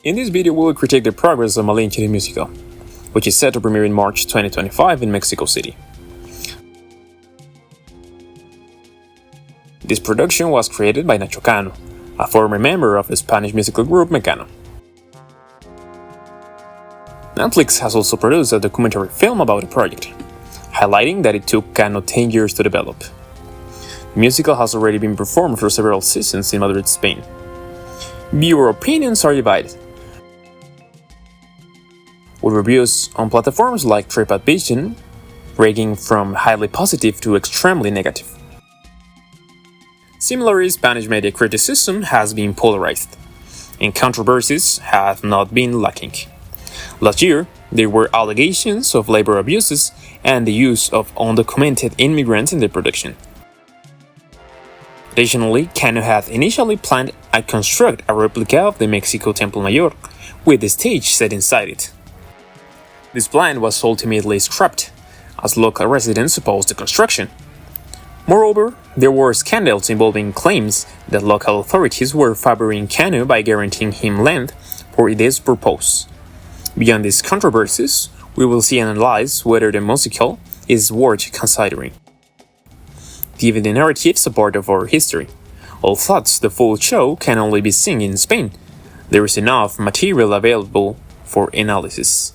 In this video, we will critique the progress of Malinche the musical, which is set to premiere in March 2025 in Mexico City. This production was created by Nacho Cano, a former member of the Spanish musical group Mecano. Netflix has also produced a documentary film about the project, highlighting that it took Cano 10 years to develop. The musical has already been performed for several seasons in Madrid, Spain. Viewer opinions are divided, with reviews on platforms like TripAdvisor ranging from highly positive to extremely negative. Similarly, Spanish media criticism has been polarized, and controversies have not been lacking. Last year, there were allegations of labor abuses and the use of undocumented immigrants in the production. Additionally, Cano had initially planned to construct a replica of the Mexico Templo Mayor, with the stage set inside it. This plan was ultimately scrapped, as local residents opposed the construction. Moreover, there were scandals involving claims that local authorities were favoring Cano by guaranteeing him land for this purpose. Beyond these controversies, we will see and analyze whether the musical is worth considering. Given the narrative support of our history, although the full show can only be seen in Spain, there is enough material available for analysis.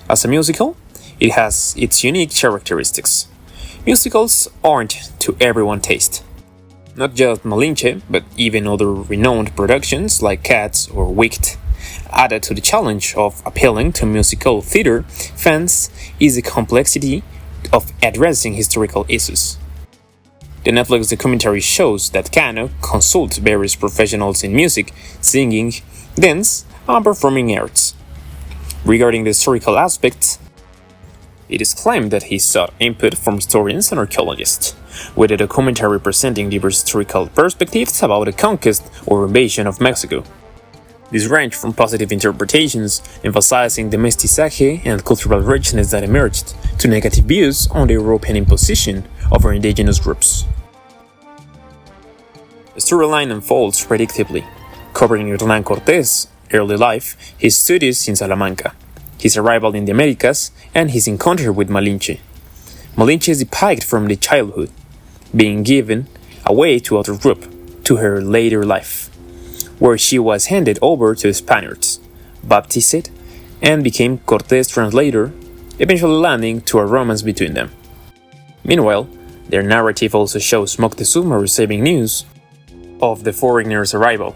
As a musical, it has its unique characteristics. Musicals aren't to everyone's taste. Not just Malinche, but even other renowned productions like Cats or Wicked. Added to the challenge of appealing to musical theater fans is the complexity of addressing historical issues. The Netflix documentary shows that Cano consults various professionals in music, singing, dance, and performing arts. Regarding the historical aspects, it is claimed that he sought input from historians and archaeologists, with the documentary presenting diverse historical perspectives about the conquest or invasion of Mexico. These range from positive interpretations, emphasizing the mestizaje and cultural richness that emerged, to negative views on the European imposition over indigenous groups. The storyline unfolds predictably, covering Hernán Cortés' early life, his studies in Salamanca, his arrival in the Americas, and his encounter with Malinche. Malinche is depicted from the childhood, being given away to other group, to her later life, where she was handed over to the Spaniards, baptized, and became Cortés' translator, eventually landing to a romance between them. Meanwhile, their narrative also shows Moctezuma receiving news of the foreigner's arrival,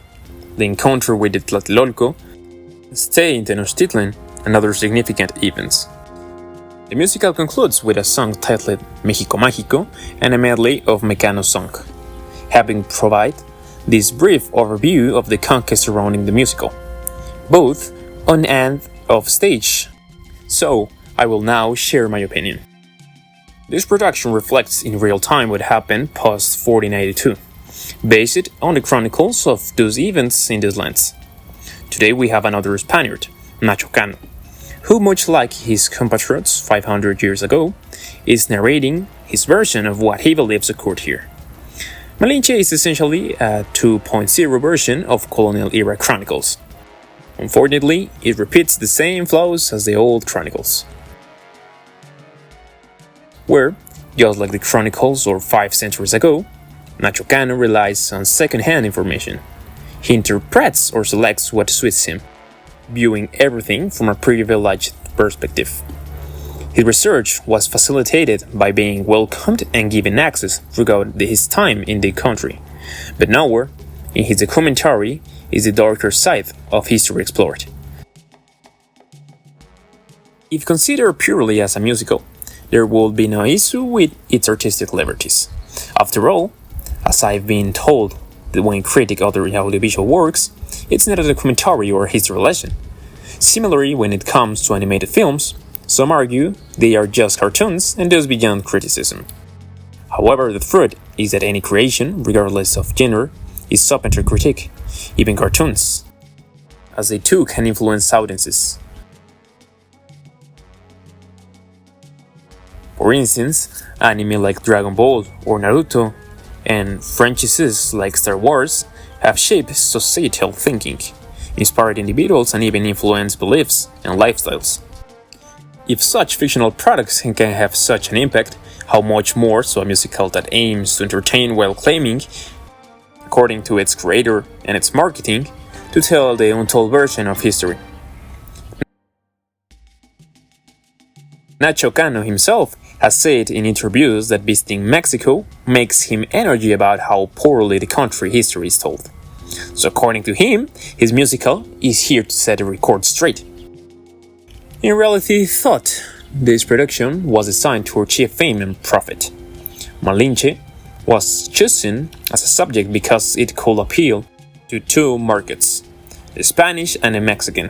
the encounter with the Tlatelolco, stay in Tenochtitlan, and other significant events. The musical concludes with a song titled México Mágico and a medley of Mecano's song, having provided this brief overview of the context surrounding the musical, both on and off stage. So, I will now share my opinion. This production reflects in real time what happened post 1492, based on the chronicles of those events in these lands. Today we have another Spaniard, Nacho Cano, who, much like his compatriots 500 years ago, is narrating his version of what he believes occurred here. Malinche is essentially a 2.0 version of colonial-era chronicles. Unfortunately, it repeats the same flaws as the old chronicles, where, just like the chronicles of 5 centuries ago, Nacho Cano relies on second-hand information. He interprets or selects what suits him, viewing everything from a privileged perspective. His research was facilitated by being welcomed and given access throughout his time in the country, but nowhere in his documentary is the darker side of history explored. If considered purely as a musical, there would be no issue with its artistic liberties. After all, as I've been told that when critic other audiovisual works, it's not a documentary or a history lesson. Similarly, when it comes to animated films, some argue they are just cartoons and thus beyond criticism. However, the truth is that any creation, regardless of genre, is open to critique, even cartoons, as they too can influence audiences. For instance, anime like Dragon Ball or Naruto, and franchises like Star Wars have shaped societal thinking, inspired individuals, and even influenced beliefs and lifestyles. If such fictional products can have such an impact, how much more so a musical that aims to entertain while claiming, according to its creator and its marketing, to tell the untold version of history. Nacho Cano himself has said in interviews that visiting Mexico makes him energy about how poorly the country history is told. So according to him, his musical is here to set the record straight. In reality, he thought this production was designed to achieve fame and profit. Malinche was chosen as a subject because it could appeal to two markets, the Spanish and the Mexican.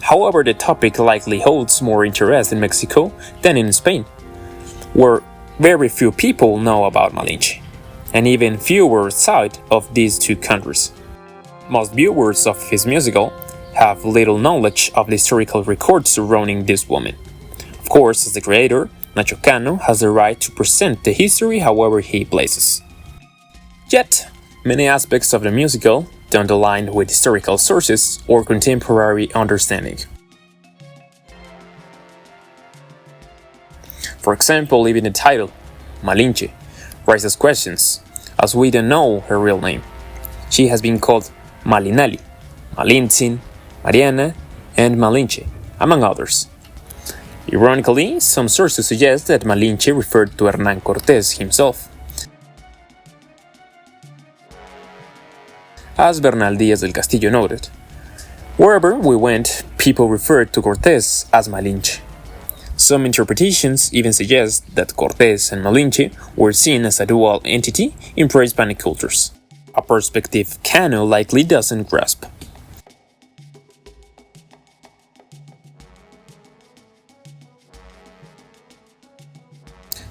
However, the topic likely holds more interest in Mexico than in Spain, where very few people know about Malinche, and even fewer outside of these two countries. Most viewers of his musical have little knowledge of the historical records surrounding this woman. Of course, as the creator, Nacho Cano has the right to present the history however he pleases. Yet, many aspects of the musical don't align with historical sources or contemporary understanding. For example, even the title, Malinche, raises questions, as we don't know her real name. She has been called Malinali, Malintzin, Mariana, and Malinche, among others. Ironically, some sources suggest that Malinche referred to Hernán Cortés himself. As Bernal Díaz del Castillo noted, wherever we went, people referred to Cortés as Malinche. Some interpretations even suggest that Cortés and Malinche were seen as a dual entity in pre-Hispanic cultures, a perspective Cano likely doesn't grasp.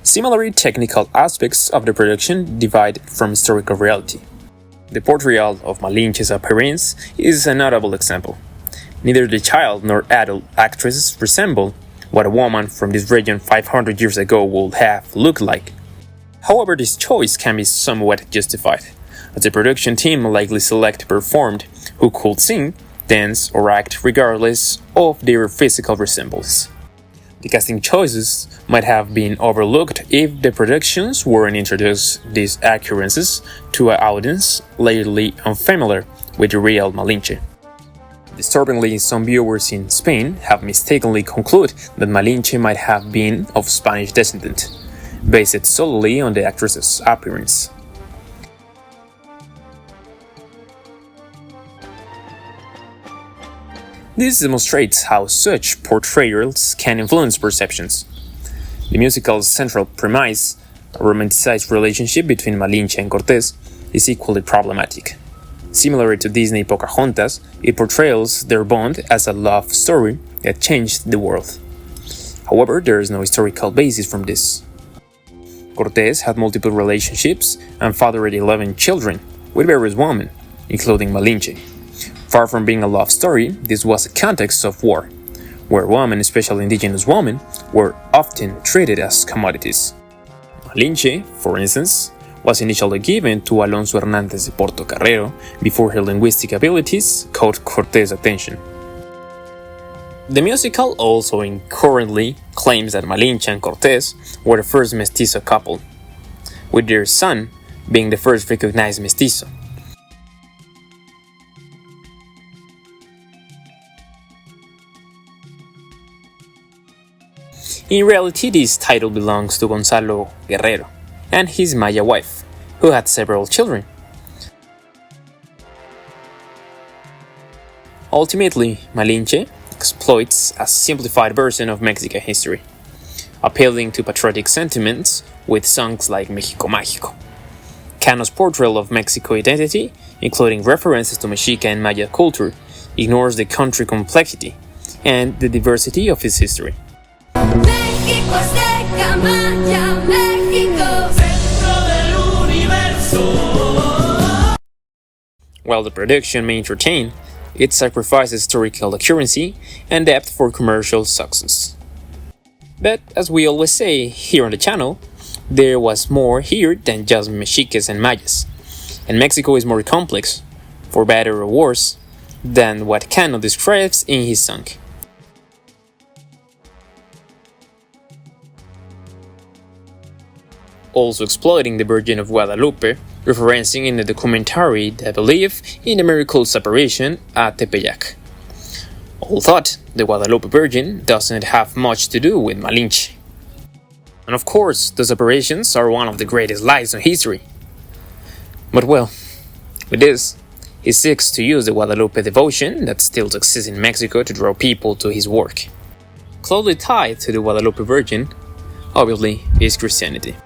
Similarly, technical aspects of the production divide from historical reality. The portrayal of Malinche's appearance is a notable example. Neither the child nor adult actresses resemble what a woman from this region 500 years ago would have looked like. However, this choice can be somewhat justified, as the production team likely selected performed who could sing, dance, or act regardless of their physical resemblance. The casting choices might have been overlooked if the productions weren't introduced these occurrences to an audience lately unfamiliar with the real Malinche. Disturbingly, some viewers in Spain have mistakenly concluded that Malinche might have been of Spanish descent, based solely on the actress's appearance. This demonstrates how such portrayals can influence perceptions. The musical's central premise, a romanticized relationship between Malinche and Cortés, is equally problematic. Similar to Disney Pocahontas, it portrays their bond as a love story that changed the world. However, there is no historical basis from this. Cortés had multiple relationships and fathered 11 children with various women, including Malinche. Far from being a love story, this was a context of war, where women, especially indigenous women, were often treated as commodities. Malinche, for instance, was initially given to Alonso Hernández de Portocarrero before her linguistic abilities caught Cortés' attention. The musical also incoherently claims that Malinche and Cortés were the first mestizo couple, with their son being the first recognized mestizo. In reality, this title belongs to Gonzalo Guerrero and his Maya wife, who had several children. Ultimately, Malinche exploits a simplified version of Mexican history, appealing to patriotic sentiments with songs like México Mágico. Cano's portrayal of Mexico identity, including references to Mexica and Maya culture, ignores the country complexity and the diversity of its history. México Azteca, Maya, México, centro del universo. While the production may entertain, it sacrifices historical accuracy and depth for commercial success. But as we always say here on the channel, there was more here than just Mexicas and Mayas, and Mexico is more complex. for better or worse, than what Cano describes in his song. Also exploiting the Virgin of Guadalupe, referencing in the documentary the belief in the miraculous apparition at Tepeyac. All thought the Guadalupe Virgin doesn't have much to do with Malinche. And of course, those apparitions are one of the greatest lies in history. But well, with this, he seeks to use the Guadalupe devotion that still exists in Mexico to draw people to his work. Closely tied to the Guadalupe Virgin, obviously, is Christianity.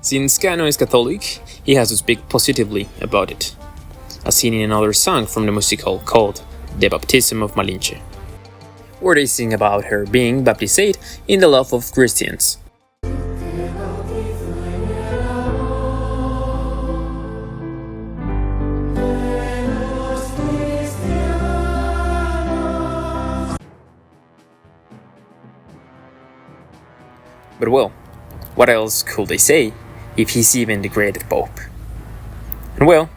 Since Cano is Catholic, he has to speak positively about it, as seen in another song from the musical called The Baptism of Malinche, where they sing about her being baptized in the love of Christians. But well, what else could they say if he's even the great Pope? And well,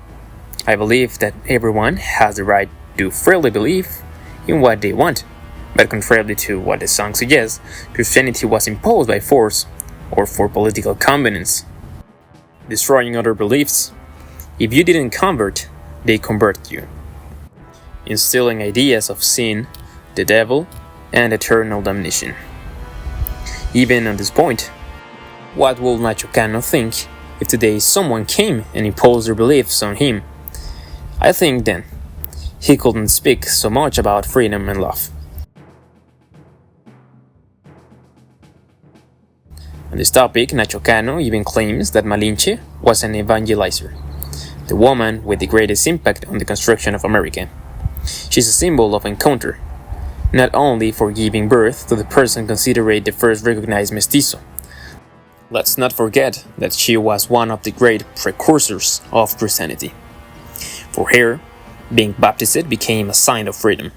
I believe that everyone has the right to freely believe in what they want, but contrary to what the song suggests, Christianity was imposed by force or for political convenience, destroying other beliefs. If you didn't convert, they convert you, instilling ideas of sin, the devil, and eternal damnation. Even on this point, what will Nacho Cano think if today someone came and imposed their beliefs on him? I think then he couldn't speak so much about freedom and love. On this topic, Nacho Cano even claims that Malinche was an evangelizer, the woman with the greatest impact on the construction of America. She's a symbol of encounter, not only for giving birth to the person considered the first recognized mestizo. Let's not forget that she was one of the great precursors of Christianity. For her, being baptized became a sign of freedom.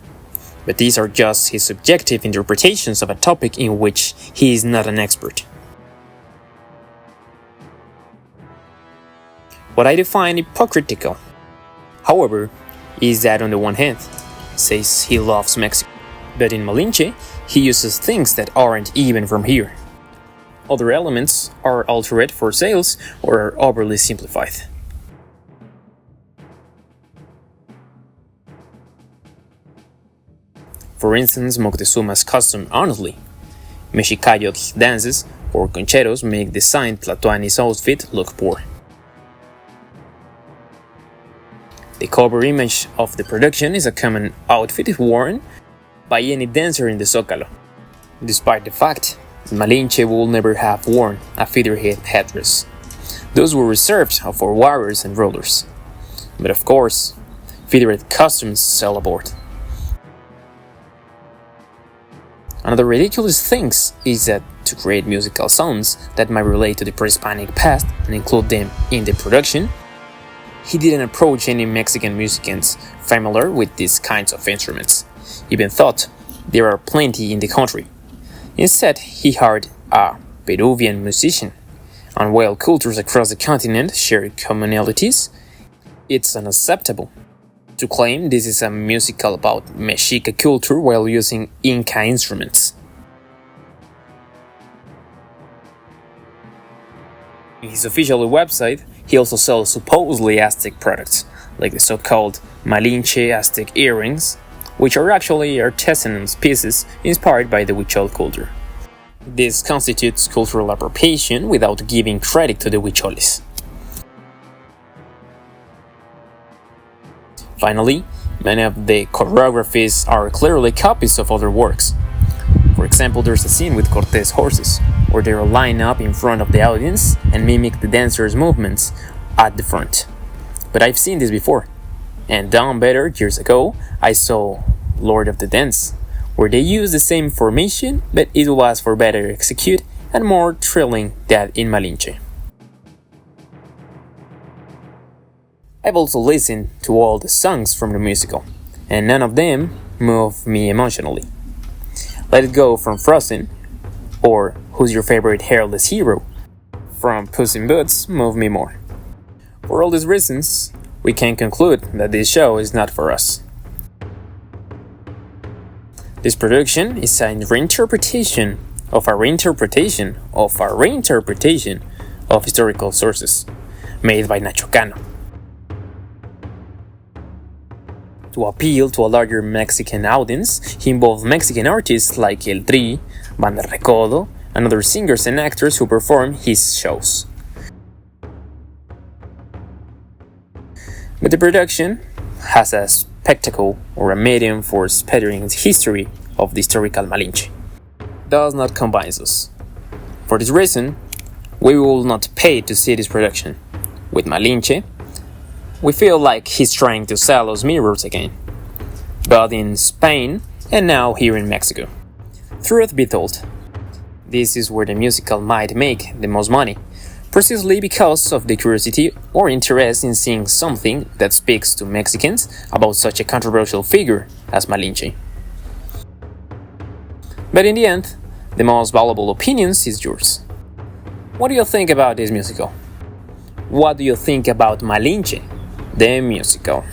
But these are just his subjective interpretations of a topic in which he is not an expert. What I define hypocritical, however, is that on the one hand, says he loves Mexico, but in Malinche, he uses things that aren't even from here. Other elements are altered for sales or are overly simplified. For instance, Moctezuma's custom honestly. Mexicayotl dances or concheros make the Saint Tlatoani's outfit look poor. The cover image of the production is a common outfit worn by any dancer in the Zócalo, despite the fact Malinche will never have worn a featherhead headdress. Those were reserved for warriors and rulers. But of course, feathered costumes sell aboard. Another ridiculous thing is that to create musical sounds that might relate to the pre-Hispanic past and include them in the production, he didn't approach any Mexican musicians familiar with these kinds of instruments, even thought there are plenty in the country. Instead, he hired a Peruvian musician. And while cultures across the continent share commonalities, it's unacceptable to claim this is a musical about Mexica culture while using Inca instruments. In his official website, he also sells supposedly Aztec products, like the so-called Malinche Aztec earrings, which are actually artisanal pieces inspired by the Huichol culture. This constitutes cultural appropriation without giving credit to the Huicholes. Finally, many of the choreographies are clearly copies of other works. For example, there's a scene with Cortés horses, where they line up in front of the audience and mimic the dancers' movements at the front. But I've seen this before, and done better years ago, I saw Lord of the Dance, where they used the same formation, but it was for better execute and more thrilling than in Malinche. I've also listened to all the songs from the musical, and none of them move me emotionally. Let It Go from Frozen, or Who's Your Favorite Hairless Hero from Puss in Boots move me more. For all these reasons, we can conclude that this show is not for us. This production is a reinterpretation of historical sources, made by Nacho Cano. To appeal to a larger Mexican audience, he involved Mexican artists like El Tri, Banda Recodo, and other singers and actors who perform his shows. But the production has a spectacle or a medium for spreading the history of the historical Malinche. Does not convince us. For this reason, we will not pay to see this production. With Malinche, we feel like he's trying to sell us mirrors again, but in Spain and now here in Mexico. Truth be told, this is where the musical might make the most money, precisely because of the curiosity or interest in seeing something that speaks to Mexicans about such a controversial figure as Malinche. But in the end, the most valuable opinions is yours. What do you think about this musical? What do you think about Malinche, the musical?